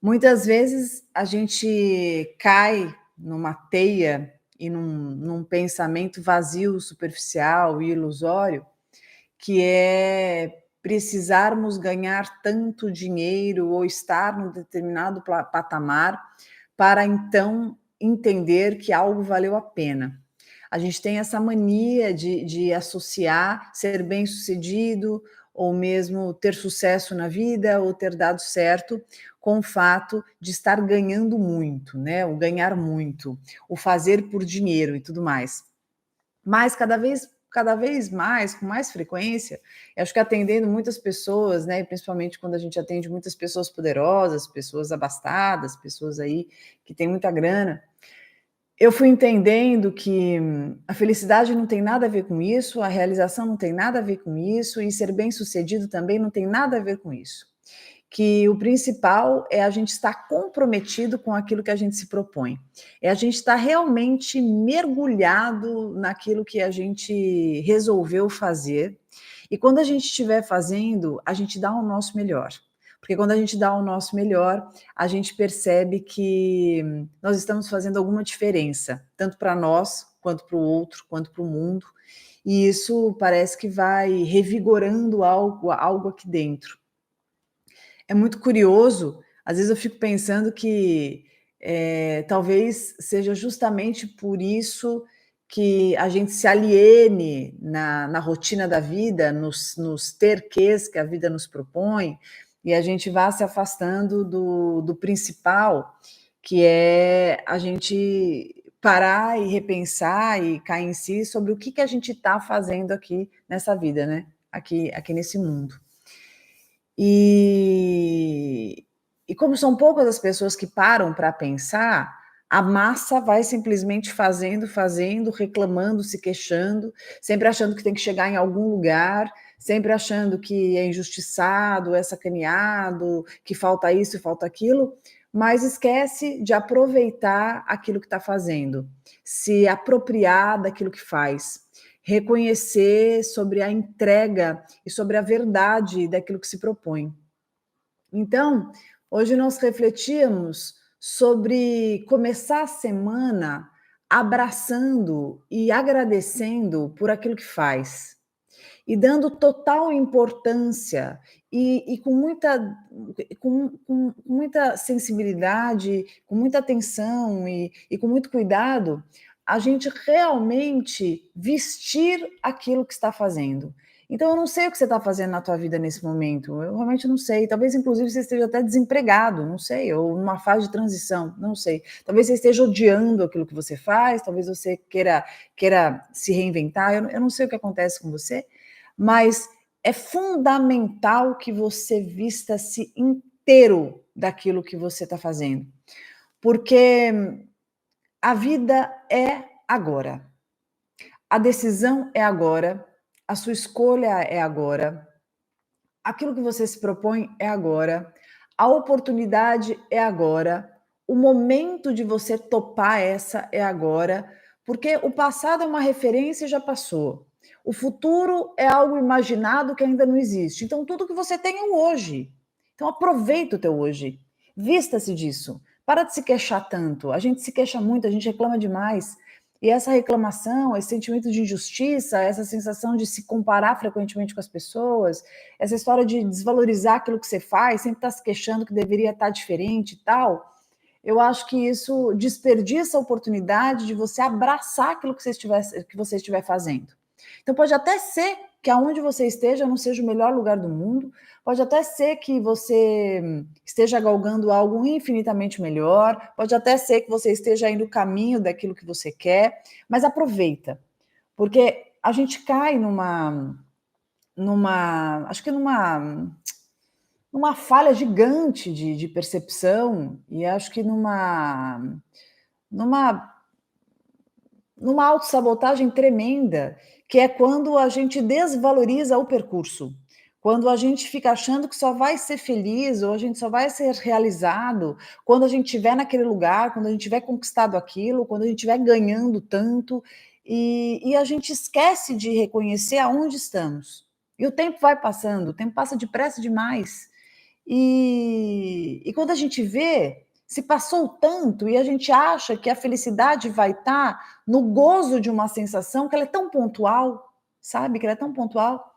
Muitas vezes a gente cai numa teia e num pensamento vazio, superficial e ilusório, que é precisarmos ganhar tanto dinheiro ou estar num determinado patamar para então entender que algo valeu a pena. A gente tem essa mania de associar ser bem-sucedido ou mesmo ter sucesso na vida ou ter dado certo com o fato de estar ganhando muito, né? O ganhar muito, o fazer por dinheiro e tudo mais. Mas cada vez mais, com mais frequência, eu acho que atendendo muitas pessoas, né, principalmente quando a gente atende muitas pessoas poderosas, pessoas abastadas, pessoas aí que têm muita grana, eu fui entendendo que a felicidade não tem nada a ver com isso, a realização não tem nada a ver com isso, e ser bem-sucedido também não tem nada a ver com isso. Que o principal é a gente estar comprometido com aquilo que a gente se propõe. É a gente estar realmente mergulhado naquilo que a gente resolveu fazer. E quando a gente estiver fazendo, a gente dá o nosso melhor. Porque quando a gente dá o nosso melhor, a gente percebe que nós estamos fazendo alguma diferença, tanto para nós, quanto para o outro, quanto para o mundo. E isso parece que vai revigorando algo aqui dentro. É muito curioso, às vezes eu fico pensando que, talvez seja justamente por isso que a gente se aliene na rotina da vida, nos terquês que a vida nos propõe, e a gente vá se afastando do principal, que é a gente parar e repensar e cair em si sobre o que a gente está fazendo aqui nessa vida, né, aqui nesse mundo. E como são poucas as pessoas que param para pensar, a massa vai simplesmente fazendo, fazendo, reclamando, se queixando, sempre achando que tem que chegar em algum lugar, sempre achando que é injustiçado, é sacaneado, que falta isso e falta aquilo, mas esquece de aproveitar aquilo que está fazendo, se apropriar daquilo que faz, reconhecer sobre a entrega e sobre a verdade daquilo que se propõe. Então, hoje nós refletimos sobre começar a semana abraçando e agradecendo por aquilo que faz e dando total importância e com muita sensibilidade, com muita atenção e com muito cuidado, a gente realmente vestir aquilo que está fazendo. Então, eu não sei o que você está fazendo na tua vida nesse momento, eu realmente não sei. Talvez, inclusive, você esteja até desempregado, não sei, ou numa fase de transição, não sei. Talvez você esteja odiando aquilo que você faz, talvez você queira se reinventar, eu não sei o que acontece com você, mas é fundamental que você vista-se inteiro daquilo que você está fazendo, porque a vida é agora, a decisão é agora, a sua escolha é agora, aquilo que você se propõe é agora, a oportunidade é agora, o momento de você topar essa é agora, porque o passado é uma referência e já passou. O futuro é algo imaginado que ainda não existe. Então, tudo que você tem é o hoje. Então, aproveita o teu hoje. Vista-se disso. Para de se queixar tanto. A gente se queixa muito, a gente reclama demais. E essa reclamação, esse sentimento de injustiça, essa sensação de se comparar frequentemente com as pessoas, essa história de desvalorizar aquilo que você faz, sempre estar se queixando que deveria estar diferente e tal, eu acho que isso desperdiça a oportunidade de você abraçar aquilo que você estiver fazendo. Então pode até ser que aonde você esteja não seja o melhor lugar do mundo, pode até ser que você esteja galgando algo infinitamente melhor, pode até ser que você esteja indo o caminho daquilo que você quer, mas aproveita, porque a gente cai acho que numa falha gigante de percepção e acho que numa numa autossabotagem tremenda, que é quando a gente desvaloriza o percurso, quando a gente fica achando que só vai ser feliz ou a gente só vai ser realizado quando a gente estiver naquele lugar, quando a gente tiver conquistado aquilo, quando a gente estiver ganhando tanto, e a gente esquece de reconhecer aonde estamos. E o tempo vai passando, o tempo passa depressa demais. E quando a gente vê, se passou tanto e a gente acha que a felicidade vai estar no gozo de uma sensação que ela é tão pontual, sabe, que ela é tão pontual.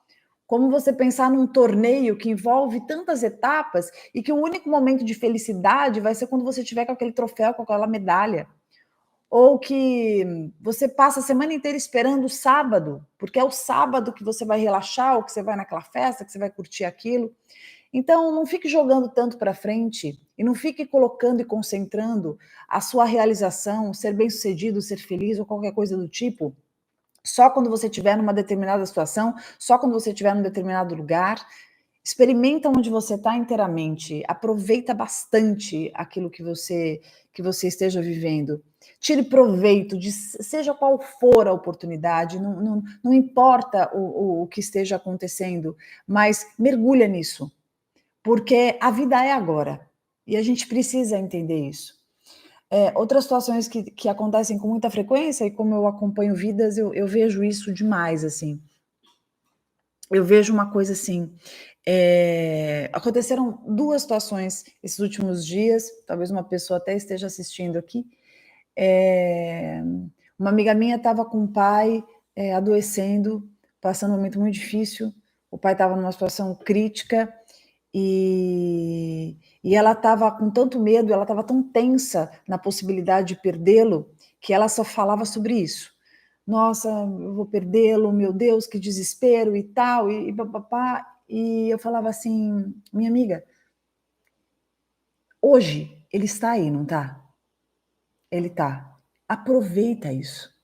Como você pensar num torneio que envolve tantas etapas e que o único momento de felicidade vai ser quando você tiver com aquele troféu, com aquela medalha. Ou que você passa a semana inteira esperando o sábado, porque é o sábado que você vai relaxar, ou que você vai naquela festa, que você vai curtir aquilo. Então, não fique jogando tanto para frente e não fique colocando e concentrando a sua realização, ser bem-sucedido, ser feliz ou qualquer coisa do tipo, só quando você estiver numa determinada situação, só quando você estiver num determinado lugar. Experimenta onde você está inteiramente, aproveita bastante aquilo que você esteja vivendo. Tire proveito de seja qual for a oportunidade, não importa o que esteja acontecendo, mas mergulha nisso, porque a vida é agora, e a gente precisa entender isso. Outras situações que acontecem com muita frequência, e como eu acompanho vidas, eu vejo isso demais, assim. Eu vejo uma coisa assim, aconteceram 2 situações esses últimos dias, talvez uma pessoa até esteja assistindo aqui. Eh, uma amiga minha estava com o pai, adoecendo, passando um momento muito difícil, o pai estava numa situação crítica, e ela estava com tanto medo, ela estava tão tensa na possibilidade de perdê-lo, que ela só falava sobre isso. "Nossa, eu vou perdê-lo, meu Deus, que desespero e tal", e pá e eu falava assim: "Minha amiga, hoje ele está aí, não tá? Ele tá. Aproveita isso".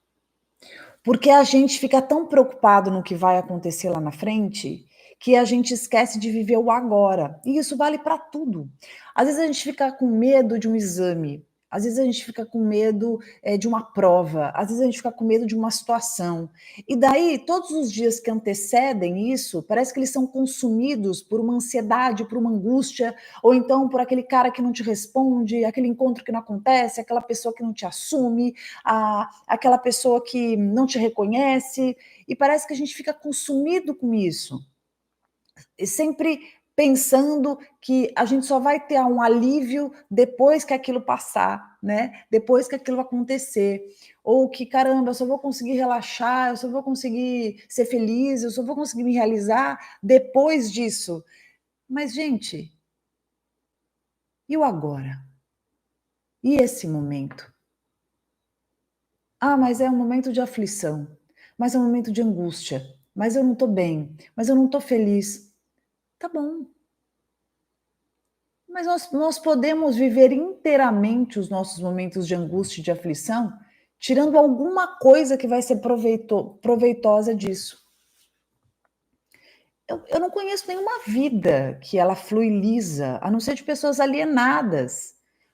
Porque a gente fica tão preocupado no que vai acontecer lá na frente, que a gente esquece de viver o agora. E isso vale para tudo. Às vezes a gente fica com medo de um exame, às vezes a gente fica com medo, de uma prova, às vezes a gente fica com medo de uma situação. E daí, todos os dias que antecedem isso, parece que eles são consumidos por uma ansiedade, por uma angústia, ou então por aquele cara que não te responde, aquele encontro que não acontece, aquela pessoa que não te assume, aquela pessoa que não te reconhece, e parece que a gente fica consumido com isso, e sempre pensando que a gente só vai ter um alívio depois que aquilo passar, né, depois que aquilo acontecer, ou que: "Caramba, eu só vou conseguir relaxar, eu só vou conseguir ser feliz, eu só vou conseguir me realizar depois disso". Mas gente, e o agora? E esse momento? Ah, mas é um momento de aflição, mas é um momento de angústia, mas eu não estou bem, mas eu não estou feliz. Tá bom, mas nós podemos viver inteiramente os nossos momentos de angústia e de aflição, tirando alguma coisa que vai ser proveitosa disso. Eu não conheço nenhuma vida que ela flui lisa, a não ser de pessoas alienadas.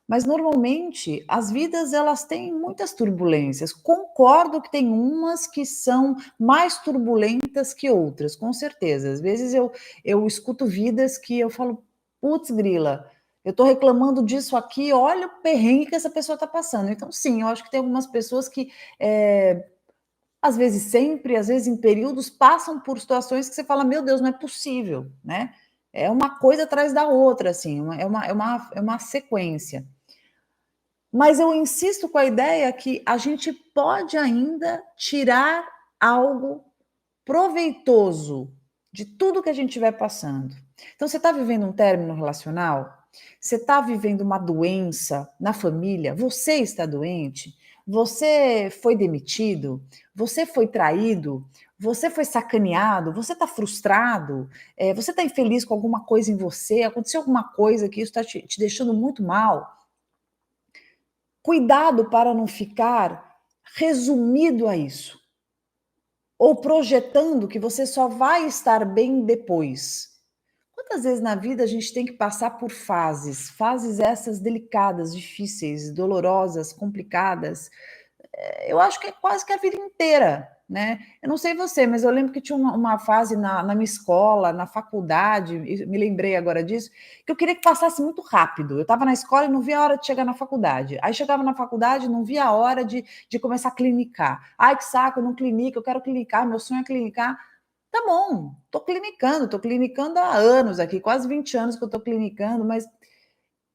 Mas normalmente as vidas elas têm muitas turbulências. Concordo que tem umas que são mais turbulentas que outras, com certeza. Às vezes eu escuto vidas que eu falo: "Putz grila, eu estou reclamando disso aqui, olha o perrengue que essa pessoa está passando". Então sim, eu acho que tem algumas pessoas que, às vezes sempre, às vezes em períodos, passam por situações que você fala: "Meu Deus, não é possível", né. É uma coisa atrás da outra, assim, é uma sequência. Mas eu insisto com a ideia que a gente pode ainda tirar algo proveitoso de tudo que a gente estiver passando. Então você está vivendo um término relacional? Você está vivendo uma doença na família? Você está doente? Você foi demitido? Você foi traído? Você foi sacaneado? Você está frustrado? Você está infeliz com alguma coisa em você? Aconteceu alguma coisa que isso está te deixando muito mal? Cuidado para não ficar resumido a isso. Ou projetando que você só vai estar bem depois. Quantas vezes na vida a gente tem que passar por fases, fases essas delicadas, difíceis, dolorosas, complicadas, eu acho que é quase que a vida inteira, né. Eu não sei você, mas eu lembro que tinha uma fase na minha escola, na faculdade, e me lembrei agora disso, que eu queria que passasse muito rápido. Eu estava na escola e não via a hora de chegar na faculdade. Aí chegava na faculdade e não via a hora de começar a clinicar. "Ai, que saco, eu não clinico, eu quero clinicar, meu sonho é clinicar". Tá bom, tô clinicando há anos aqui, quase 20 anos que eu tô clinicando, mas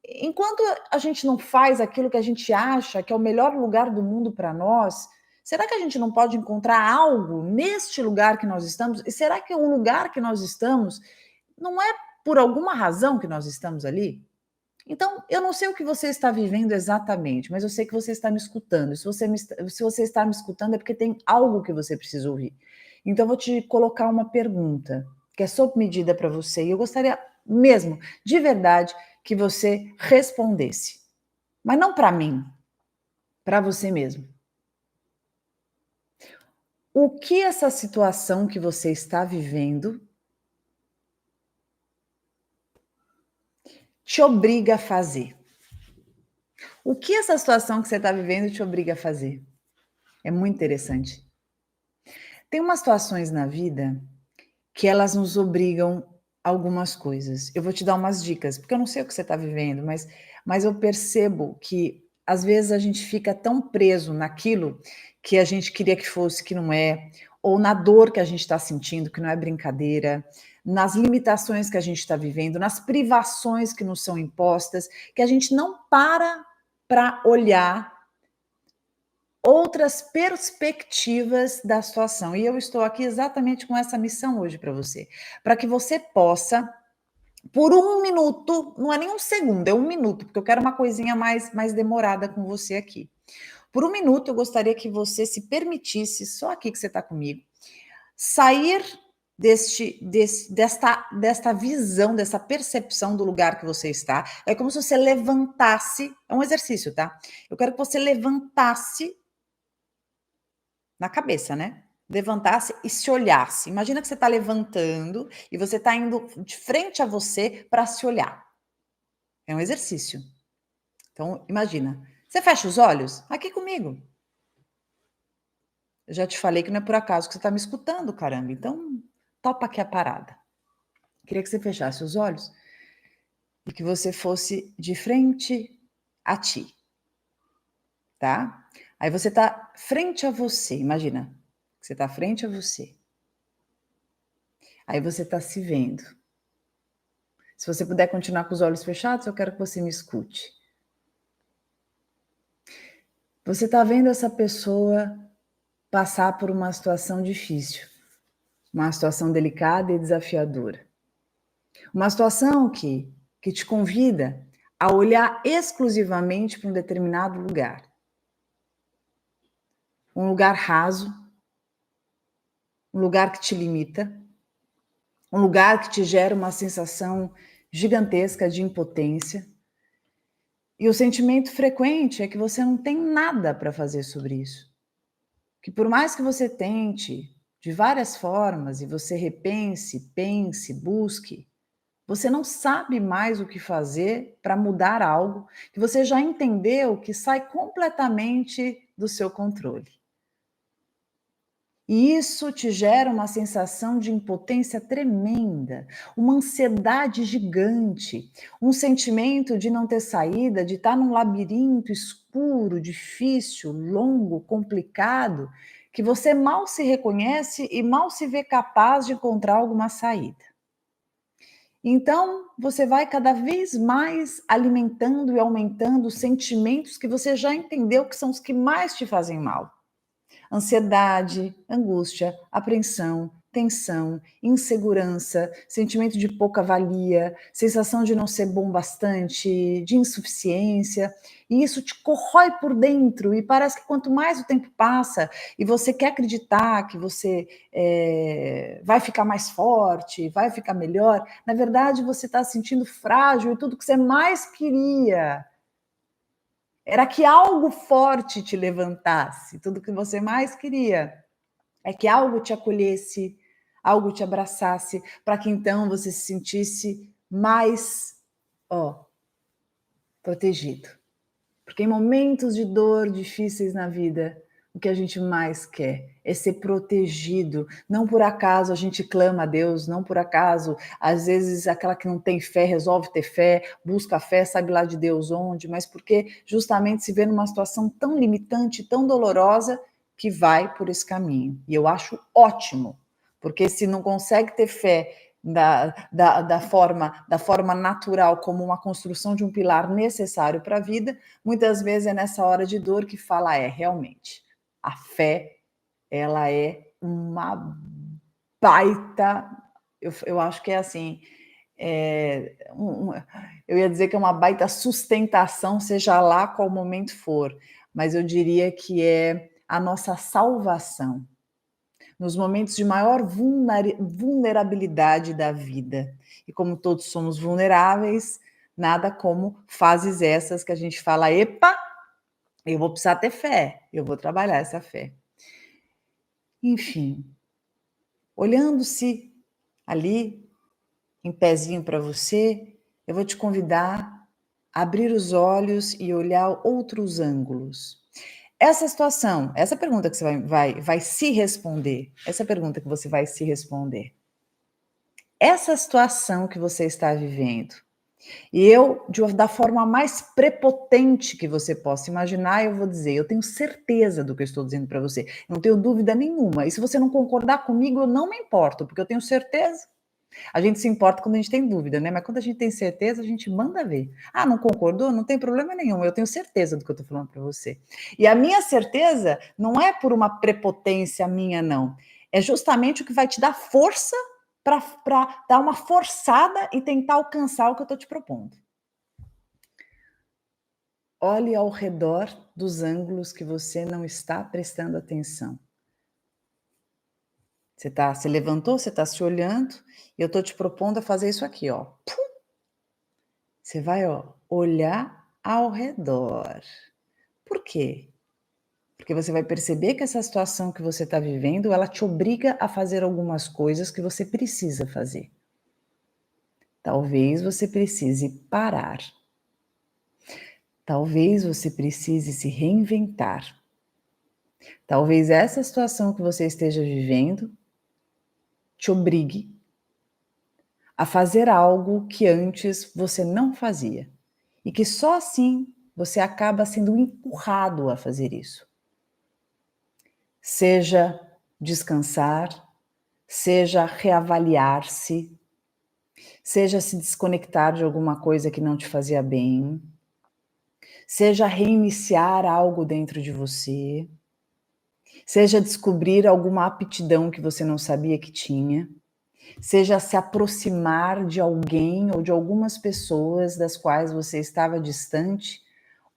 enquanto a gente não faz aquilo que a gente acha que é o melhor lugar do mundo para nós, será que a gente não pode encontrar algo neste lugar que nós estamos? E será que o lugar que nós estamos não é por alguma razão que nós estamos ali? Então, eu não sei o que você está vivendo exatamente, mas eu sei que você está me escutando. Se você está me escutando, é porque tem algo que você precisa ouvir. Então, eu vou te colocar uma pergunta, que é sob medida para você, e eu gostaria mesmo, de verdade, que você respondesse. Mas não para mim, para você mesmo. O que essa situação que você está vivendo te obriga a fazer? O que essa situação que você está vivendo te obriga a fazer? É muito interessante. Tem umas situações na vida que elas nos obrigam a algumas coisas. Eu vou te dar umas dicas, porque eu não sei o que você está vivendo, mas eu percebo que às vezes a gente fica tão preso naquilo que a gente queria que fosse, que não é, ou na dor que a gente está sentindo, que não é brincadeira, nas limitações que a gente está vivendo, nas privações que nos são impostas, que a gente não para olhar outras perspectivas da situação. E eu estou aqui exatamente com essa missão hoje para você, para que você possa, por um minuto, não é nem um segundo, é um minuto, porque eu quero uma coisinha mais demorada com você aqui. Por um minuto, eu gostaria que você se permitisse, só aqui que você está comigo, sair desta visão, dessa percepção do lugar que você está. É como se você levantasse, é um exercício, tá? Eu quero que você levantasse na cabeça, né? Levantasse e se olhasse. Imagina que você está levantando e você está indo de frente a você para se olhar. É um exercício. Então, imagina. Você fecha os olhos? Aqui comigo. Eu já te falei que não é por acaso que você está me escutando, caramba. Então, topa aqui a parada. Queria que você fechasse os olhos e que você fosse de frente a ti, tá? Aí você está frente a você, imagina. Você está frente a você. Aí você está se vendo. Se você puder continuar com os olhos fechados, eu quero que você me escute. Você está vendo essa pessoa passar por uma situação difícil, uma situação delicada e desafiadora. Uma situação que te convida a olhar exclusivamente para um determinado lugar. Um lugar raso, um lugar que te limita, um lugar que te gera uma sensação gigantesca de impotência. E o sentimento frequente é que você não tem nada para fazer sobre isso. Que por mais que você tente de várias formas e você repense, pense, busque, você não sabe mais o que fazer para mudar algo que você já entendeu que sai completamente do seu controle. E isso te gera uma sensação de impotência tremenda, uma ansiedade gigante, um sentimento de não ter saída, de estar num labirinto escuro, difícil, longo, complicado, que você mal se reconhece e mal se vê capaz de encontrar alguma saída. Então, você vai cada vez mais alimentando e aumentando os sentimentos que você já entendeu que são os que mais te fazem mal. Ansiedade, angústia, apreensão, tensão, insegurança, sentimento de pouca valia, sensação de não ser bom bastante, de insuficiência, e isso te corrói por dentro e parece que quanto mais o tempo passa e você quer acreditar que você vai ficar mais forte, vai ficar melhor, na verdade você está se sentindo frágil e tudo que você mais queria era que algo forte te levantasse, tudo que você mais queria é que algo te acolhesse, algo te abraçasse, para que então você se sentisse mais, protegido. Porque em momentos de dor difíceis na vida, o que a gente mais quer é ser protegido. Não por acaso a gente clama a Deus, não por acaso, às vezes aquela que não tem fé resolve ter fé, busca fé, sabe lá de Deus onde, mas porque justamente se vê numa situação tão limitante, tão dolorosa, que vai por esse caminho. E eu acho ótimo, Porque se não consegue ter fé da forma natural, como uma construção de um pilar necessário para a vida, muitas vezes é nessa hora de dor que fala, realmente, a fé, ela é uma baita, eu acho que é assim, eu ia dizer que é uma baita sustentação, seja lá qual momento for, mas eu diria que é a nossa salvação nos momentos de maior vulnerabilidade da vida. E como todos somos vulneráveis, nada como fases essas que a gente fala, epa, eu vou precisar ter fé, eu vou trabalhar essa fé. Enfim, olhando-se ali, em pezinho para você, eu vou te convidar a abrir os olhos e olhar outros ângulos. Essa situação, essa pergunta que você vai se responder, essa pergunta que você vai se responder, essa situação que você está vivendo, e da forma mais prepotente que você possa imaginar, eu vou dizer, eu tenho certeza do que eu estou dizendo para você, não tenho dúvida nenhuma, e se você não concordar comigo, eu não me importo, porque eu tenho certeza. A gente se importa quando a gente tem dúvida, né? Mas quando a gente tem certeza, a gente manda ver. Ah, não concordou? Não tem problema nenhum. Eu tenho certeza do que eu estou falando para você. E a minha certeza não é por uma prepotência minha, não. É justamente o que vai te dar força para dar uma forçada e tentar alcançar o que eu estou te propondo. Olhe ao redor dos ângulos que você não está prestando atenção. Você levantou, você está se olhando, e eu estou te propondo a fazer isso aqui, ó. Você vai, olhar ao redor. Por quê? Porque você vai perceber que essa situação que você está vivendo, ela te obriga a fazer algumas coisas que você precisa fazer. Talvez você precise parar. Talvez você precise se reinventar. Talvez essa situação que você esteja vivendo te obrigue a fazer algo que antes você não fazia. E que só assim você acaba sendo empurrado a fazer isso. Seja descansar, seja reavaliar-se, seja se desconectar de alguma coisa que não te fazia bem, seja reiniciar algo dentro de você, seja descobrir alguma aptidão que você não sabia que tinha, seja se aproximar de alguém ou de algumas pessoas das quais você estava distante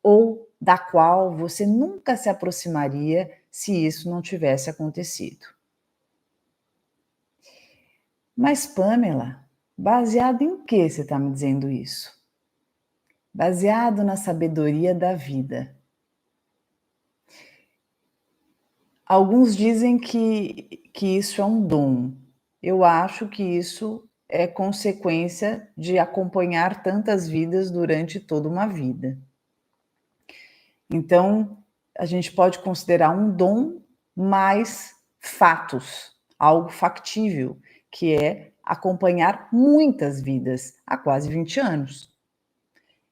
ou da qual você nunca se aproximaria se isso não tivesse acontecido. Mas, Pamela, baseado em que você está me dizendo isso? Baseado na sabedoria da vida. Alguns dizem que isso é um dom. Eu acho que isso é consequência de acompanhar tantas vidas durante toda uma vida. Então, a gente pode considerar um dom mais fatos, algo factível, que é acompanhar muitas vidas há quase 20 anos.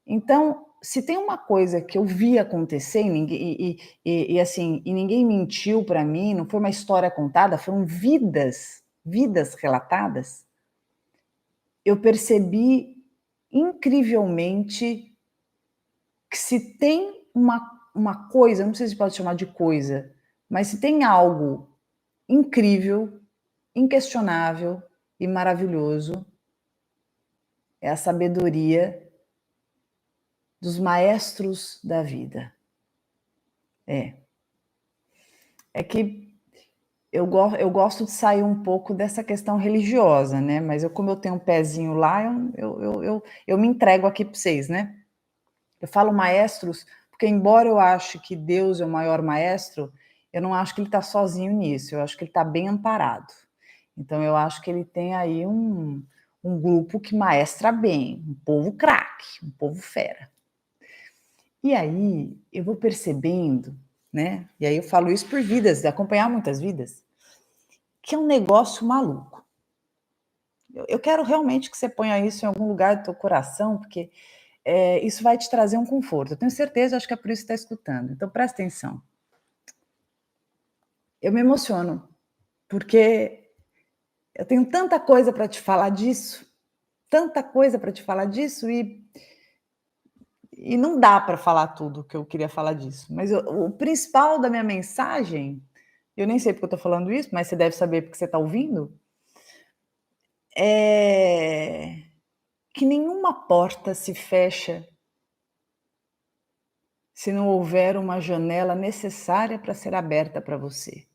Então, se tem uma coisa que eu vi acontecer e ninguém mentiu para mim, não foi uma história contada, foram vidas relatadas, eu percebi incrivelmente que se tem uma coisa, não sei se pode chamar de coisa, mas se tem algo incrível, inquestionável e maravilhoso, é a sabedoria dos maestros da vida. É que eu gosto de sair um pouco dessa questão religiosa, né? Mas como eu tenho um pezinho lá, eu me entrego aqui para vocês, né? Eu falo maestros, porque embora eu ache que Deus é o maior maestro, eu não acho que ele está sozinho nisso, eu acho que ele está bem amparado. Então eu acho que ele tem aí um grupo que maestra bem, um povo craque, um povo fera. E aí eu vou percebendo, né? E aí eu falo isso por vidas, de acompanhar muitas vidas, que é um negócio maluco. Eu quero realmente que você ponha isso em algum lugar do teu coração, porque isso vai te trazer um conforto. Eu tenho certeza, acho que é por isso que você está escutando. Então presta atenção. Eu me emociono, porque Eu tenho tanta coisa para te falar disso, tanta coisa para te falar disso e não dá para falar tudo que eu queria falar disso. Mas o principal da minha mensagem, eu nem sei porque eu estou falando isso, mas você deve saber porque você está ouvindo, é que nenhuma porta se fecha se não houver uma janela necessária para ser aberta para você.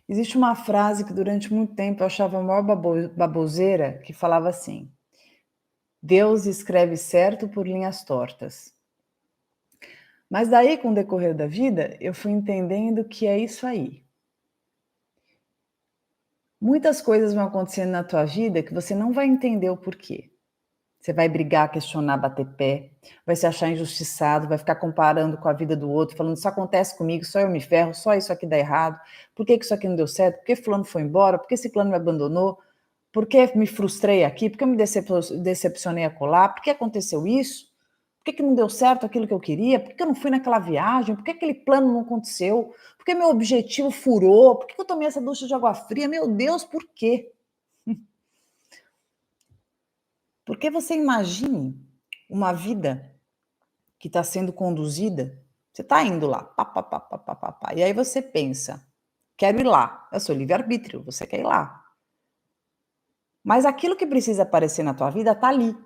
Existe uma frase que durante muito tempo eu achava a maior baboseira, que falava assim: Deus escreve certo por linhas tortas. Mas daí, com o decorrer da vida, eu fui entendendo que é isso aí. Muitas coisas vão acontecendo na tua vida que você não vai entender o porquê. Você vai brigar, questionar, bater pé, vai se achar injustiçado, vai ficar comparando com a vida do outro, falando: isso acontece comigo, só eu me ferro, só isso aqui dá errado, por que isso aqui não deu certo, por que fulano foi embora, por que esse plano me abandonou, por que me frustrei aqui, por que eu me decepcionei acolá, por que aconteceu isso, por que não deu certo aquilo que eu queria, por que eu não fui naquela viagem, por que aquele plano não aconteceu, por que meu objetivo furou, por que eu tomei essa ducha de água fria, meu Deus, por quê? Porque você imagine uma vida que está sendo conduzida, você está indo lá, pá, pá, pá, pá, pá, pá, pá, e aí você pensa: quero ir lá, é o seu livre-arbítrio, você quer ir lá. Mas aquilo que precisa aparecer na tua vida está ali.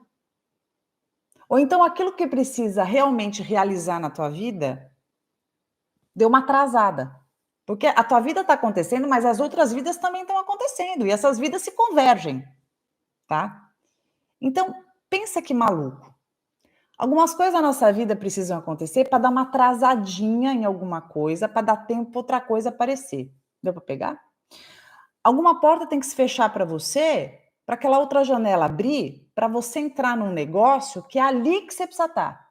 Ou então aquilo que precisa realmente realizar na tua vida deu uma atrasada. Porque a tua vida está acontecendo, mas as outras vidas também estão acontecendo, e essas vidas se convergem, tá? Então, pensa que maluco. Algumas coisas na nossa vida precisam acontecer para dar uma atrasadinha em alguma coisa, para dar tempo para outra coisa aparecer. Deu para pegar? Alguma porta tem que se fechar para você, para aquela outra janela abrir, para você entrar num negócio que é ali que você precisa estar.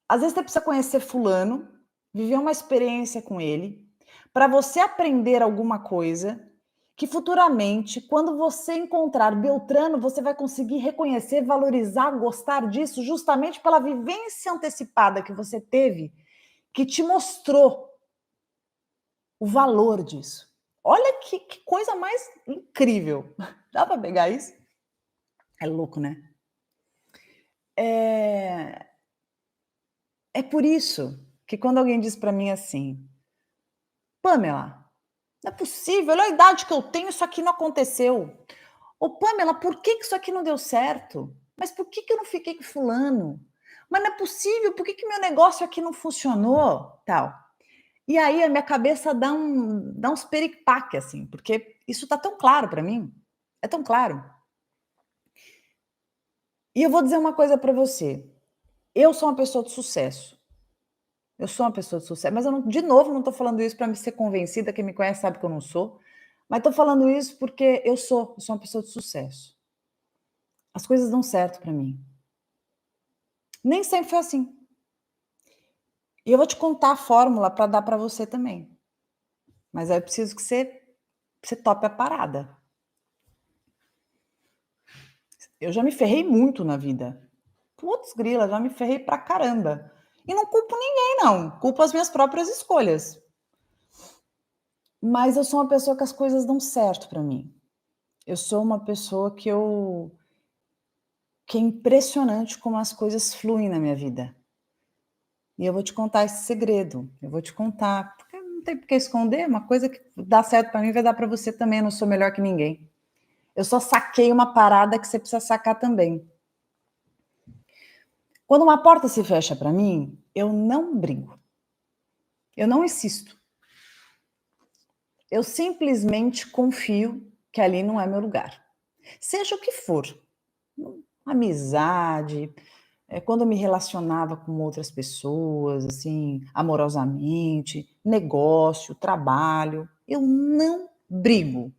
Às vezes você precisa conhecer fulano, viver uma experiência com ele, para você aprender alguma coisa que futuramente, quando você encontrar Beltrano, você vai conseguir reconhecer, valorizar, gostar disso, justamente pela vivência antecipada que você teve, que te mostrou o valor disso. Olha que coisa mais incrível. Dá para pegar isso? É louco, né? É por isso que quando alguém diz para mim assim: Pamela, não é possível, olha a idade que eu tenho, isso aqui não aconteceu. Ô Pamela, por que isso aqui não deu certo? Mas por que eu não fiquei com fulano? Mas não é possível, por que meu negócio aqui não funcionou? Tal. E aí a minha cabeça dá uns peripaque, assim, porque isso tá tão claro para mim, é tão claro. E eu vou dizer uma coisa para você, eu sou uma pessoa de sucesso. Eu sou uma pessoa de sucesso, mas eu não, de novo, não estou falando isso para me ser convencida, quem me conhece sabe que eu não sou, mas estou falando isso porque eu sou uma pessoa de sucesso. As coisas dão certo para mim. Nem sempre foi assim. E eu vou te contar a fórmula para dar para você também. Mas aí eu preciso que você tope a parada. Eu já me ferrei muito na vida. Putz grila, já me ferrei pra caramba. E não culpo ninguém não, culpo as minhas próprias escolhas. Mas eu sou uma pessoa que as coisas dão certo para mim. Eu sou uma pessoa que é impressionante como as coisas fluem na minha vida. E eu vou te contar esse segredo, eu vou te contar, porque não tem por que esconder, uma coisa que dá certo para mim vai dar para você também, eu não sou melhor que ninguém. Eu só saquei uma parada que você precisa sacar também. Quando uma porta se fecha para mim, eu não brigo. Eu não insisto. Eu simplesmente confio que ali não é meu lugar. Seja o que for, amizade, quando eu me relacionava com outras pessoas, assim, amorosamente, negócio, trabalho, eu não brigo.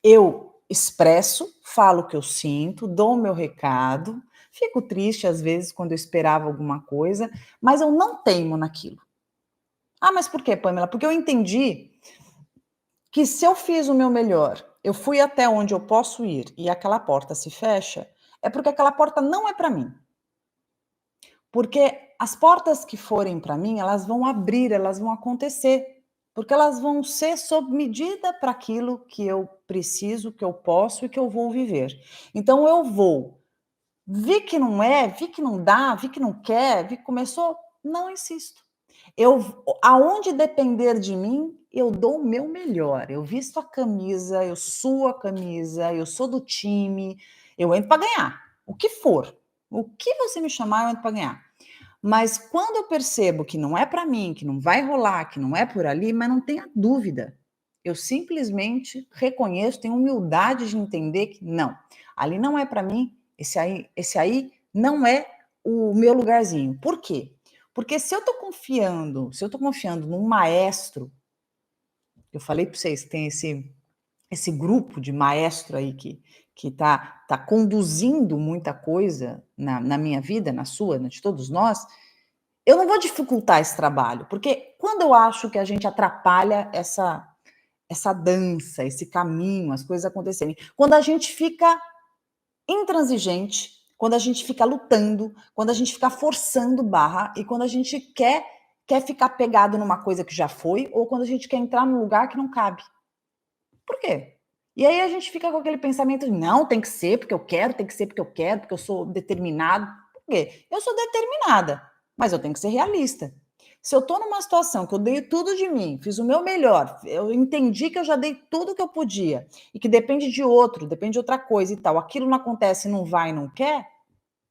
Eu expresso, falo o que eu sinto, dou o meu recado, fico triste às vezes quando eu esperava alguma coisa, mas eu não teimo naquilo. Ah, mas por quê, Pamela? Porque eu entendi que se eu fiz o meu melhor, eu fui até onde eu posso ir e aquela porta se fecha, é porque aquela porta não é para mim. Porque as portas que forem para mim, elas vão abrir, elas vão acontecer, porque elas vão ser sob medida para aquilo que eu preciso, que eu posso e que eu vou viver. Então eu vou, vi que não é, vi que não dá, vi que não quer, vi que começou, não insisto. Aonde depender de mim, eu dou o meu melhor. Eu visto a camisa, eu suo a camisa, eu sou do time, eu entro para ganhar. O que for, o que você me chamar, eu entro para ganhar. Mas quando eu percebo que não é para mim, que não vai rolar, que não é por ali, mas não tenha dúvida. Eu simplesmente reconheço, tenho humildade de entender que não, ali não é para mim, esse aí não é o meu lugarzinho. Por quê? Porque se eu estou confiando num maestro, eu falei para vocês que tem esse grupo de maestro aí que tá conduzindo muita coisa na minha vida, na sua, de todos nós, eu não vou dificultar esse trabalho, porque quando eu acho que a gente atrapalha essa dança, esse caminho, as coisas acontecerem, quando a gente fica intransigente, quando a gente fica lutando, quando a gente fica forçando barra e quando a gente quer ficar pegado numa coisa que já foi ou quando a gente quer entrar num lugar que não cabe. Por quê? E aí a gente fica com aquele pensamento de não, tem que ser porque eu quero, tem que ser porque eu quero, porque eu sou determinado. Por quê? Eu sou determinada, mas eu tenho que ser realista. Se eu estou numa situação que eu dei tudo de mim, fiz o meu melhor, eu entendi que eu já dei tudo que eu podia e que depende de outro, depende de outra coisa e tal, aquilo não acontece, não vai, não quer,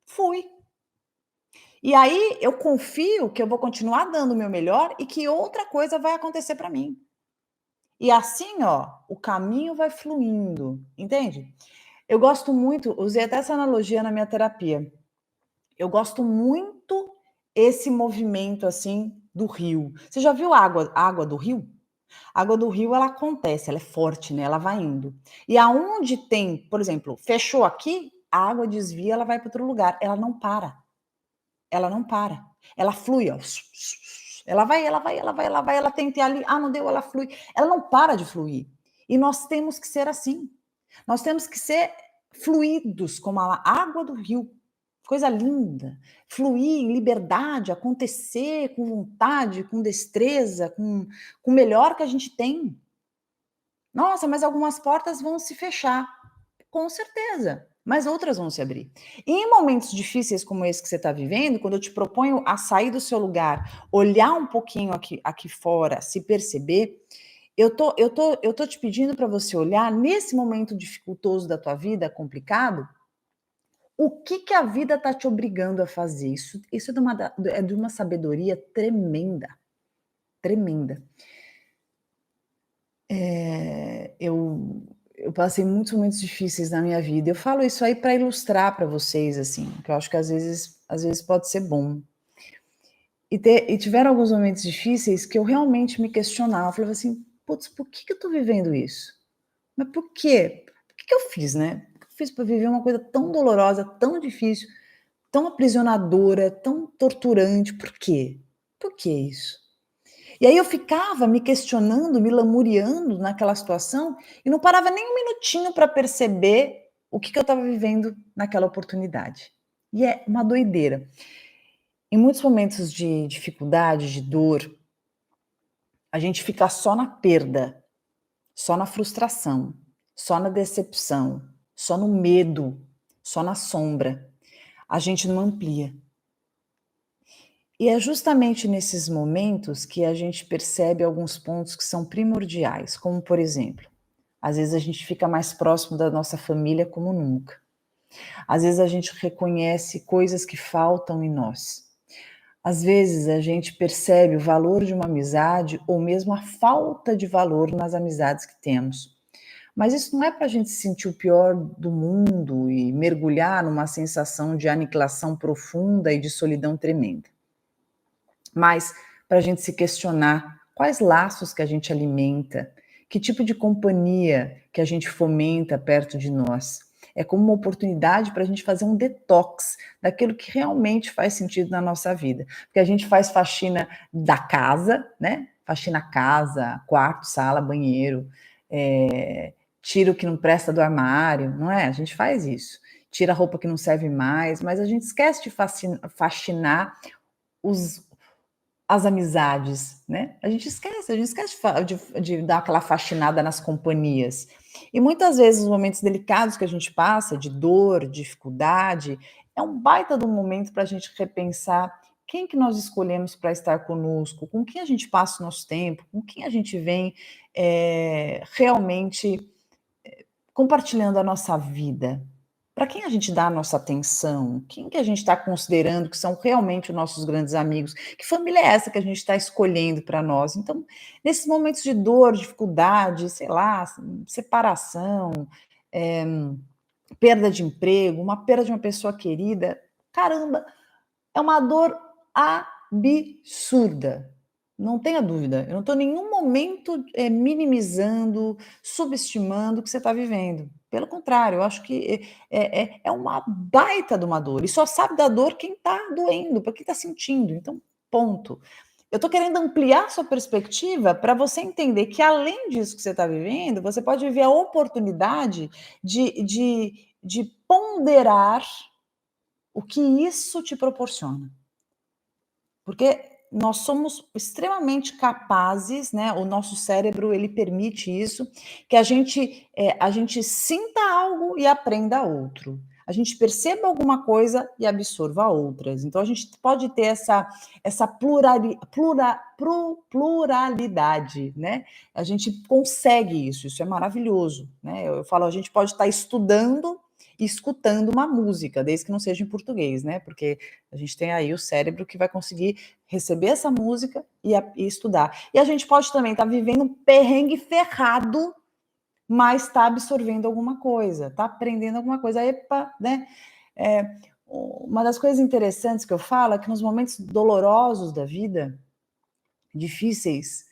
fui. E aí eu confio que eu vou continuar dando o meu melhor e que outra coisa vai acontecer para mim. E assim, ó, o caminho vai fluindo, entende? Eu gosto muito, usei até essa analogia na minha terapia. Eu gosto muito esse movimento assim do rio. Você já viu a água do rio? A água do rio ela acontece, ela é forte, né? Ela vai indo. E aonde tem, por exemplo, fechou aqui, a água desvia, ela vai para outro lugar. Ela não para. Ela não para. Ela flui, ó. Ela vai, ela vai, ela vai, ela vai, ela tenta ir ali, ah, não deu, ela flui. Ela não para de fluir. E nós temos que ser assim. Nós temos que ser fluidos como a água do rio. Coisa linda. Fluir em liberdade, acontecer com vontade, com destreza, com o melhor que a gente tem. Nossa, mas algumas portas vão se fechar. Com certeza, mas outras vão se abrir. E em momentos difíceis como esse que você está vivendo, quando eu te proponho a sair do seu lugar, olhar um pouquinho aqui fora, se perceber, eu tô te pedindo para você olhar nesse momento dificultoso da tua vida, complicado, o que a vida está te obrigando a fazer. Isso é de uma sabedoria tremenda, tremenda. Eu passei muitos momentos difíceis na minha vida. Eu falo isso aí para ilustrar para vocês, assim, que eu acho que às vezes pode ser bom. E tiveram alguns momentos difíceis que eu realmente me questionava. Eu falava assim: putz, por que eu estou vivendo isso? Mas por quê? O que eu fiz, né? O que eu fiz para viver uma coisa tão dolorosa, tão difícil, tão aprisionadora, tão torturante? Por quê? Por que isso? E aí eu ficava me questionando, me lamuriando naquela situação e não parava nem um minutinho para perceber o que eu estava vivendo naquela oportunidade. E é uma doideira. Em muitos momentos de dificuldade, de dor, a gente fica só na perda, só na frustração, só na decepção, só no medo, só na sombra. A gente não amplia. E é justamente nesses momentos que a gente percebe alguns pontos que são primordiais, como por exemplo, às vezes a gente fica mais próximo da nossa família como nunca. Às vezes a gente reconhece coisas que faltam em nós. Às vezes a gente percebe o valor de uma amizade ou mesmo a falta de valor nas amizades que temos. Mas isso não é para a gente se sentir o pior do mundo e mergulhar numa sensação de aniquilação profunda e de solidão tremenda. Mas para a gente se questionar quais laços que a gente alimenta, que tipo de companhia que a gente fomenta perto de nós. É como uma oportunidade para a gente fazer um detox daquilo que realmente faz sentido na nossa vida. Porque a gente faz faxina da casa, né? Faxina casa, quarto, sala, banheiro, tira o que não presta do armário, não é? A gente faz isso. Tira a roupa que não serve mais, mas a gente esquece de faxinar os as amizades, né? A gente esquece de dar aquela faxinada nas companhias. E muitas vezes os momentos delicados que a gente passa, de dor, dificuldade, é um baita de um momento para a gente repensar quem que nós escolhemos para estar conosco, com quem a gente passa o nosso tempo, com quem a gente vem realmente compartilhando a nossa vida. Para quem a gente dá a nossa atenção? Quem que a gente está considerando que são realmente os nossos grandes amigos? Que família é essa que a gente está escolhendo para nós? Então, nesses momentos de dor, dificuldade, sei lá, separação, eh, perda de emprego, uma perda de uma pessoa querida, caramba, é uma dor absurda. Não tenha dúvida. Eu não estou em nenhum momento minimizando, subestimando o que você está vivendo. Pelo contrário, eu acho que é uma baita de uma dor. E só sabe da dor quem está doendo, para quem está sentindo. Então, ponto. Eu estou querendo ampliar sua perspectiva para você entender que, além disso que você está vivendo, você pode viver a oportunidade de ponderar o que isso te proporciona. Porque nós somos extremamente capazes, né, o nosso cérebro, ele permite isso, que a gente sinta algo e aprenda outro. A gente perceba alguma coisa e absorva outras. Então a gente pode ter essa pluralidade, né? A gente consegue isso, isso é maravilhoso, né? Eu falo, a gente pode estar estudando e escutando uma música, desde que não seja em português, né? Porque a gente tem aí o cérebro que vai conseguir receber essa música e estudar. E a gente pode também estar vivendo um perrengue ferrado, mas está absorvendo alguma coisa, está aprendendo alguma coisa. Epa, né? Uma das coisas interessantes que eu falo é que nos momentos dolorosos da vida, difíceis,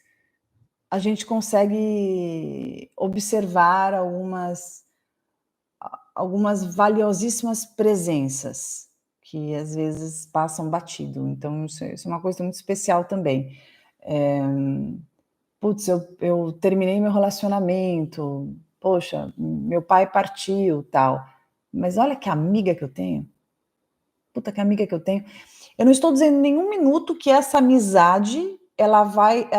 a gente consegue observar algumas valiosíssimas presenças que às vezes passam batido. Então, isso é uma coisa muito especial também. É, putz, eu terminei meu relacionamento, poxa, meu pai partiu, tal. Mas olha que amiga que eu tenho. Puta que amiga que eu tenho. Eu não estou dizendo em nenhum minuto que essa amizade ela vai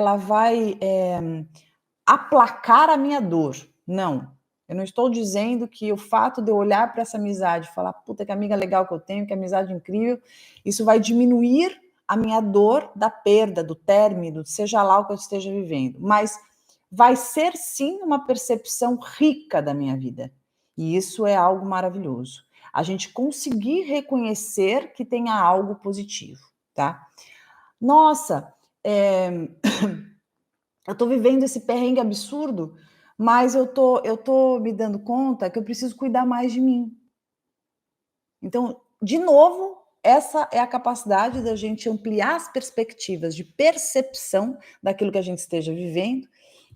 aplacar a minha dor. Não. Eu não estou dizendo que o fato de eu olhar para essa amizade e falar, puta, que amiga legal que eu tenho, que amizade incrível, isso vai diminuir a minha dor da perda, do término, seja lá o que eu esteja vivendo. Mas vai ser sim uma percepção rica da minha vida. E isso é algo maravilhoso. A gente conseguir reconhecer que tenha algo positivo, tá? Nossa, eu estou vivendo esse perrengue absurdo, mas eu tô me dando conta que eu preciso cuidar mais de mim. Então, de novo, essa é a capacidade da gente ampliar as perspectivas de percepção daquilo que a gente esteja vivendo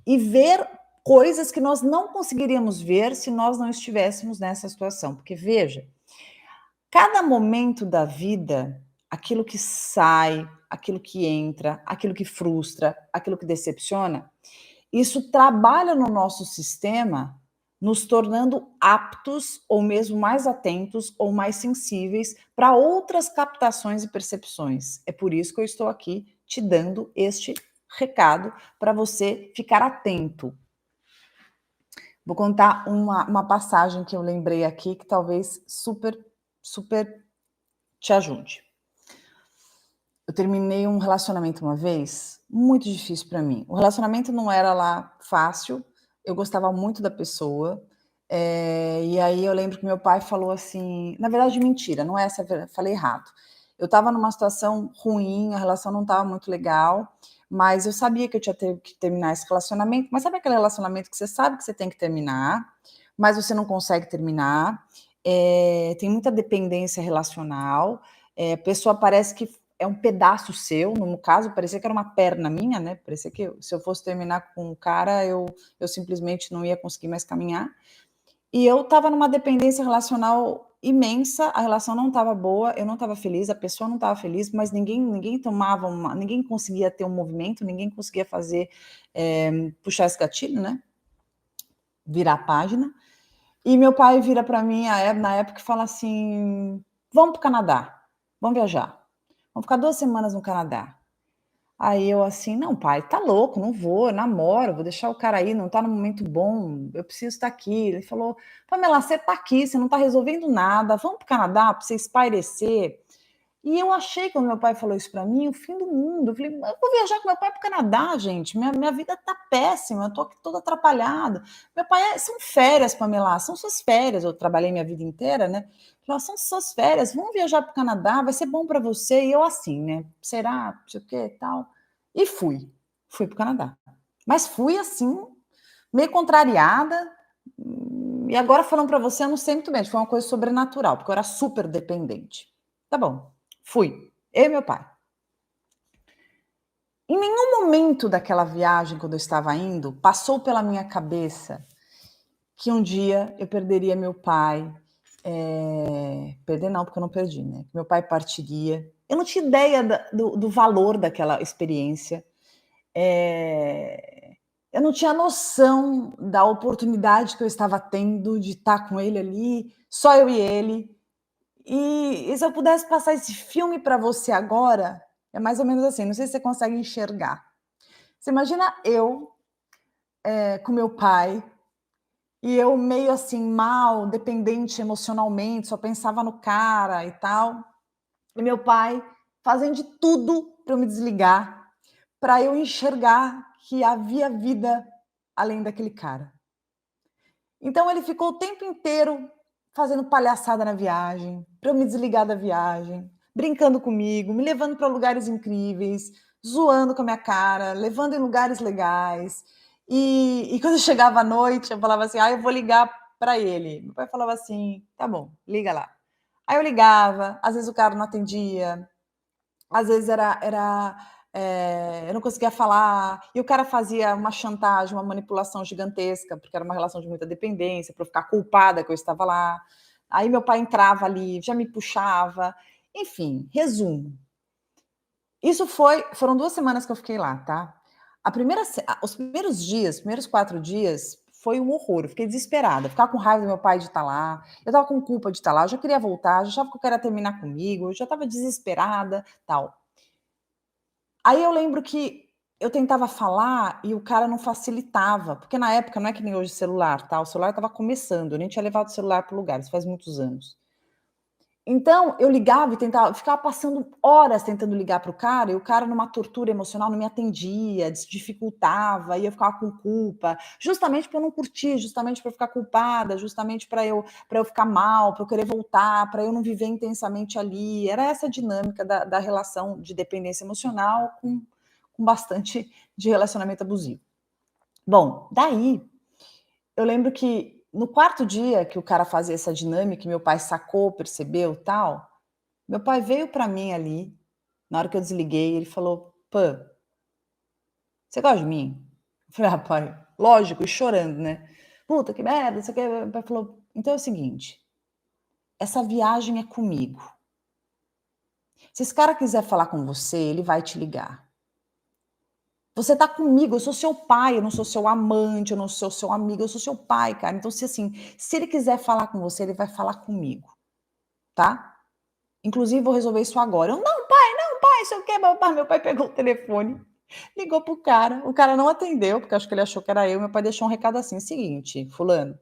e ver coisas que nós não conseguiríamos ver se nós não estivéssemos nessa situação. Porque veja, cada momento da vida, aquilo que sai, aquilo que entra, aquilo que frustra, aquilo que decepciona, isso trabalha no nosso sistema, nos tornando aptos ou mesmo mais atentos ou mais sensíveis para outras captações e percepções. É por isso que eu estou aqui te dando este recado para você ficar atento. Vou contar uma passagem que eu lembrei aqui que talvez super te ajude. Eu terminei um relacionamento uma vez, muito difícil para mim. O relacionamento não era lá fácil, eu gostava muito da pessoa, e aí eu lembro que meu pai falou assim, na verdade mentira, não é essa, falei errado. Eu estava numa situação ruim, a relação não estava muito legal, mas eu sabia que eu tinha que terminar esse relacionamento, mas sabe aquele relacionamento que você sabe que você tem que terminar, mas você não consegue terminar, tem muita dependência relacional, a pessoa parece que é um pedaço seu, no caso, parecia que era uma perna minha, né? Parecia que se eu fosse terminar com o cara, eu simplesmente não ia conseguir mais caminhar. E eu estava numa dependência relacional imensa, a relação não estava boa, eu não estava feliz, a pessoa não estava feliz, mas ninguém conseguia ter um movimento, ninguém conseguia fazer, puxar esse gatilho, né? Virar a página. E meu pai vira para mim na época e fala assim: vamos para o Canadá, vamos viajar. Vamos ficar 2 semanas no Canadá". Aí eu assim: "Não, pai, tá louco, não vou, eu namoro, vou deixar o cara aí, não tá no momento bom, eu preciso estar aqui". Ele falou: "Pamela, você tá aqui, você não tá resolvendo nada, vamos para o Canadá para você espairecer". E eu achei, quando meu pai falou isso para mim, o fim do mundo. Eu falei: "Eu vou viajar com meu pai para o Canadá, gente, minha vida tá péssima, eu tô aqui toda atrapalhada". Meu pai: "São férias, Pamela, são suas férias", eu trabalhei minha vida inteira, né. Falou: "São suas férias, vamos viajar para o Canadá, vai ser bom para você". E eu assim, né: "Será? Não sei o quê, tal". E fui para o Canadá. Mas fui assim, meio contrariada, e agora falando para você, eu não sei muito bem, foi uma coisa sobrenatural, porque eu era super dependente. Tá bom, fui, eu e meu pai. Em nenhum momento daquela viagem, quando eu estava indo, passou pela minha cabeça que um dia eu perderia meu pai, perder não, porque eu não perdi, né, meu pai partiria. Eu não tinha ideia do valor daquela experiência. Eh, eu não tinha noção da oportunidade que eu estava tendo de estar com ele ali, só eu e ele. E se eu pudesse passar esse filme para você agora, é mais ou menos assim, não sei se você consegue enxergar. Você imagina eu, com meu pai, e eu meio assim mal, dependente emocionalmente, só pensava no cara e tal, e meu pai fazendo de tudo para eu me desligar, para eu enxergar que havia vida além daquele cara. Então ele ficou o tempo inteiro fazendo palhaçada na viagem, para eu me desligar da viagem, brincando comigo, me levando para lugares incríveis, zoando com a minha cara, levando em lugares legais. E quando chegava à noite, eu falava assim: "Ah, eu vou ligar para ele". Meu pai falava assim: "Tá bom, liga lá". Aí eu ligava, às vezes o cara não atendia, às vezes eu não conseguia falar, e o cara fazia uma chantagem, uma manipulação gigantesca, porque era uma relação de muita dependência, para eu ficar culpada que eu estava lá. Aí meu pai entrava ali, já me puxava, enfim, resumo, foram 2 semanas que eu fiquei lá, tá. Os primeiros dias, os primeiros 4 dias, foi um horror, eu fiquei desesperada, ficava com raiva do meu pai de estar lá, eu estava com culpa de estar lá, eu já queria voltar, já achava que o cara ia terminar comigo, eu já estava desesperada, tal. Aí eu lembro que eu tentava falar e o cara não facilitava, porque na época não é que nem hoje celular, tá, o celular estava começando, eu nem tinha levado o celular para o lugar, isso faz muitos anos. Então eu ligava e tentava, ficava passando horas tentando ligar para o cara, e o cara numa tortura emocional não me atendia, dificultava, e eu ficava com culpa, justamente para eu não curtir, justamente para eu ficar culpada, justamente para eu ficar mal, para eu querer voltar, para eu não viver intensamente ali. Era essa a dinâmica da relação de dependência emocional com bastante de relacionamento abusivo. Bom, daí eu lembro que no quarto dia que o cara fazia essa dinâmica, e meu pai sacou, percebeu, tal, meu pai veio para mim ali, na hora que eu desliguei, ele falou: "Pã, você gosta de mim?" Eu falei: "Ah, pai, lógico", e chorando, né. "Puta que merda, não sei o quê". Meu pai falou: "Então é o seguinte, essa viagem é comigo. Se esse cara quiser falar com você, ele vai te ligar. Você tá comigo, eu sou seu pai, eu não sou seu amante, eu não sou seu amigo, eu sou seu pai, cara. Então se, assim, se ele quiser falar com você, ele vai falar comigo, tá? Inclusive vou resolver isso agora". Eu: Não, pai, sei o quê, babá". Meu pai pegou o telefone, ligou pro cara, o cara não atendeu, porque acho que ele achou que era eu, meu pai deixou um recado assim: "Seguinte, fulano,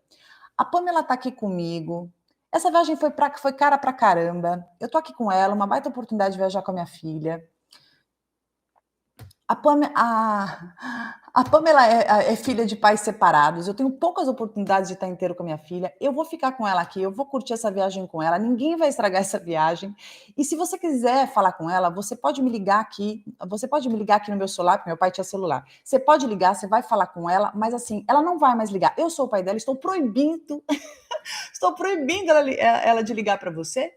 a Pamela tá aqui comigo, essa viagem foi cara pra caramba, eu tô aqui com ela, uma baita oportunidade de viajar com a minha filha. A Pamela é filha de pais separados, eu tenho poucas oportunidades de estar inteiro com a minha filha, eu vou ficar com ela aqui, eu vou curtir essa viagem com ela, ninguém vai estragar essa viagem, e se você quiser falar com ela, você pode me ligar aqui no meu celular", porque meu pai tinha celular. "Você pode ligar, você vai falar com ela, mas assim, ela não vai mais ligar. Eu sou o pai dela, estou proibindo ela de ligar para você,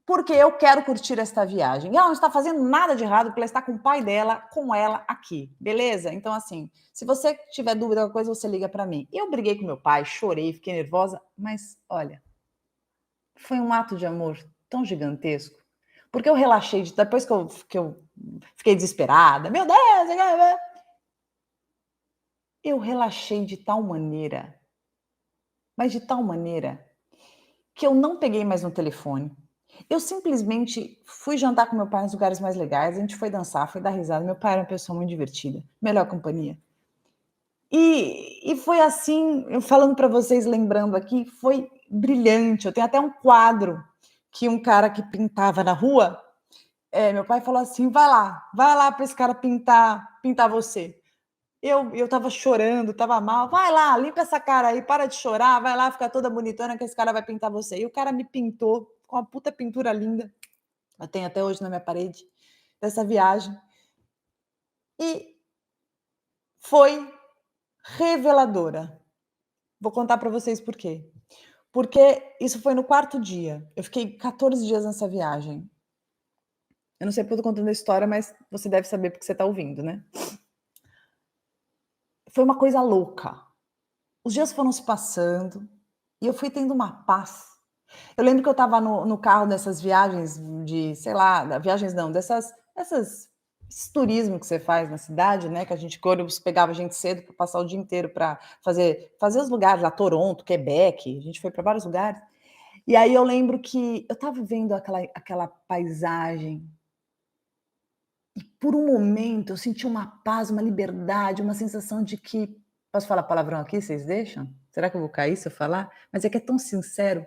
porque eu quero curtir esta viagem. E ela não está fazendo nada de errado, porque ela está com o pai dela, com ela aqui, beleza? Então, assim, se você tiver dúvida, alguma coisa, você liga para mim". Eu briguei com meu pai, chorei, fiquei nervosa, mas olha, foi um ato de amor tão gigantesco, porque eu relaxei depois que eu fiquei desesperada, meu Deus, eu relaxei de tal maneira, mas de tal maneira, que eu não peguei mais no telefone. Eu simplesmente fui jantar com meu pai nos lugares mais legais, a gente foi dançar, foi dar risada, meu pai era uma pessoa muito divertida, melhor companhia. E foi assim, eu falando para vocês, lembrando aqui, foi brilhante. Eu tenho até um quadro que um cara que pintava na rua, meu pai falou assim: vai lá para esse cara pintar você". Eu estava chorando, estava mal, "Vai lá, limpa essa cara aí, para de chorar, vai lá ficar toda bonitona que esse cara vai pintar você". E o cara me pintou com uma puta pintura linda, eu tenho até hoje na minha parede, dessa viagem. E foi reveladora. Vou contar para vocês por quê. Porque isso foi no quarto dia, eu fiquei 14 dias nessa viagem. Eu não sei porque eu tô contando a história, mas você deve saber porque você está ouvindo, né. Foi uma coisa louca. Os dias foram se passando e eu fui tendo uma paz. Eu lembro que eu estava no carro dessas viagens de, sei lá, viagens não, dessas esse turismo que você faz na cidade, né, que a gente que o ônibus pegava a gente cedo para passar o dia inteiro para fazer os lugares lá, Toronto, Quebec, a gente foi para vários lugares. E aí eu lembro que eu estava vendo aquela paisagem e por um momento eu senti uma paz, uma liberdade, uma sensação de que posso falar palavrão aqui, vocês deixam? Será que eu vou cair se eu falar? Mas é que é tão sincero.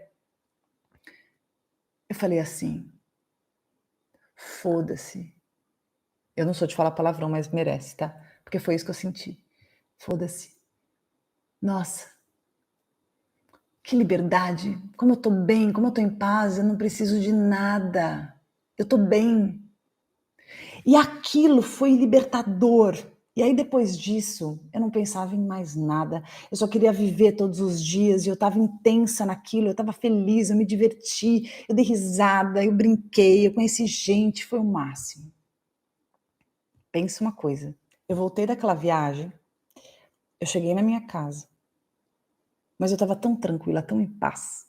Eu falei assim: "Foda-se". Eu não sou de falar palavrão, mas merece, tá? Porque foi isso que eu senti. Foda-se. Nossa, que liberdade, como eu tô bem, como eu tô em paz, eu não preciso de nada. Eu tô bem. E aquilo foi libertador. E aí depois disso, eu não pensava em mais nada, eu só queria viver todos os dias e eu estava intensa naquilo, eu estava feliz, eu me diverti, eu dei risada, eu brinquei, eu conheci gente, foi o máximo. Pensa uma coisa, eu voltei daquela viagem, eu cheguei na minha casa, mas eu estava tão tranquila, tão em paz.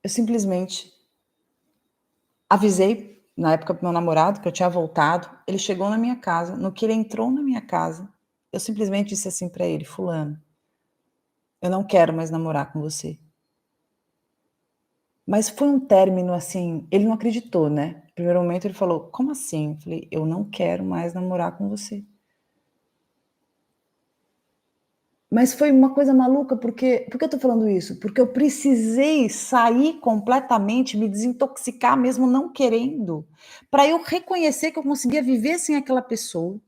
Eu simplesmente avisei, na época, para o meu namorado que eu tinha voltado, ele chegou na minha casa, no que ele entrou na minha casa, eu simplesmente disse assim para ele: "Fulano, eu não quero mais namorar com você". Mas foi um término, assim, ele não acreditou, né. No primeiro momento ele falou: "Como assim?" Eu falei: "Eu não quero mais namorar com você". Mas foi uma coisa maluca, porque por que eu tô falando isso? Porque eu precisei sair completamente, me desintoxicar mesmo não querendo, para eu reconhecer que eu conseguia viver sem aquela pessoa,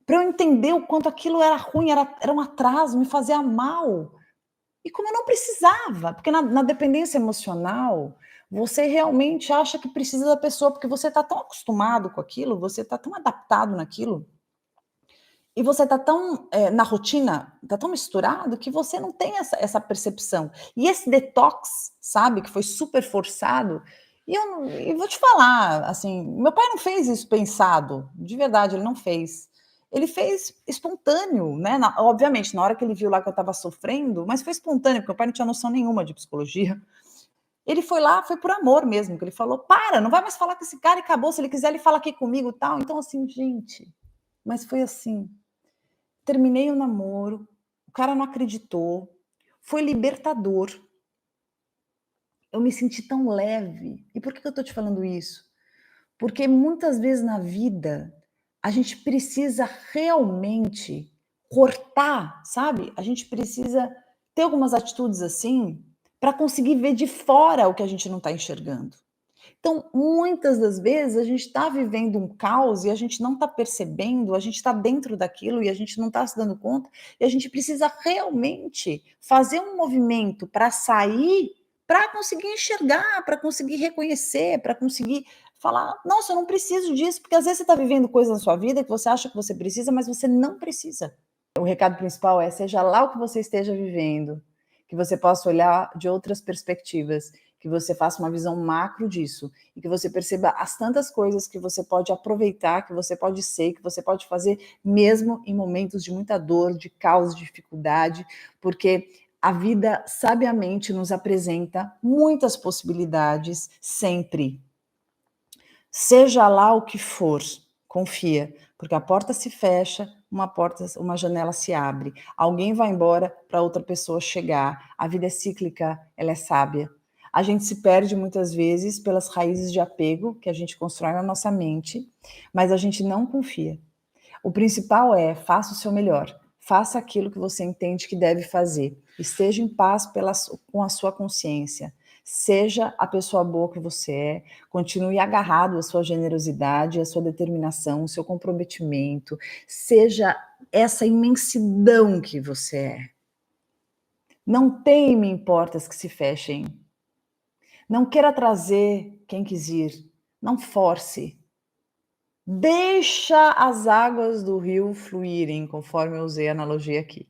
para eu entender o quanto aquilo era ruim, era um atraso, me fazia mal. E como eu não precisava, porque na dependência emocional, você realmente acha que precisa da pessoa, porque você está tão acostumado com aquilo, você está tão adaptado naquilo, e você está tão, na rotina, está tão misturado que você não tem essa percepção. E esse detox, sabe, que foi super forçado, e vou te falar, assim, meu pai não fez isso pensado, de verdade, ele não fez. Ele fez espontâneo, né, obviamente, na hora que ele viu lá que eu estava sofrendo, mas foi espontâneo, porque meu pai não tinha noção nenhuma de psicologia. Ele foi lá, foi por amor mesmo, que ele falou: "Para, não vai mais falar com esse cara e acabou, se ele quiser ele fala aqui comigo, tal". Então assim, gente, mas foi assim. Terminei o namoro, o cara não acreditou, foi libertador, eu me senti tão leve. E por que eu estou te falando isso? Porque muitas vezes na vida, a gente precisa realmente cortar, sabe? A gente precisa ter algumas atitudes assim, para conseguir ver de fora o que a gente não está enxergando. Então, muitas das vezes, a gente está vivendo um caos e a gente não está percebendo, a gente está dentro daquilo e a gente não está se dando conta, e a gente precisa realmente fazer um movimento para sair, para conseguir enxergar, para conseguir reconhecer, para conseguir falar: "Nossa, eu não preciso disso", porque às vezes você está vivendo coisas na sua vida que você acha que você precisa, mas você não precisa. O recado principal é: seja lá o que você esteja vivendo, que você possa olhar de outras perspectivas, que você faça uma visão macro disso e que você perceba as tantas coisas que você pode aproveitar, que você pode ser, que você pode fazer mesmo em momentos de muita dor, de caos, de dificuldade, porque a vida sabiamente nos apresenta muitas possibilidades sempre. Seja lá o que for, confia, porque a porta se fecha, uma janela se abre. Alguém vai embora para outra pessoa chegar. A vida é cíclica, ela é sábia. A gente se perde muitas vezes pelas raízes de apego que a gente constrói na nossa mente, mas a gente não confia. O principal é: faça o seu melhor, faça aquilo que você entende que deve fazer, esteja em paz com a sua consciência, seja a pessoa boa que você é, continue agarrado à sua generosidade, à sua determinação, ao seu comprometimento, seja essa imensidão que você é. Não teime portas que se fechem, não queira trazer quem quis ir, não force. Deixa as águas do rio fluírem, conforme eu usei a analogia aqui.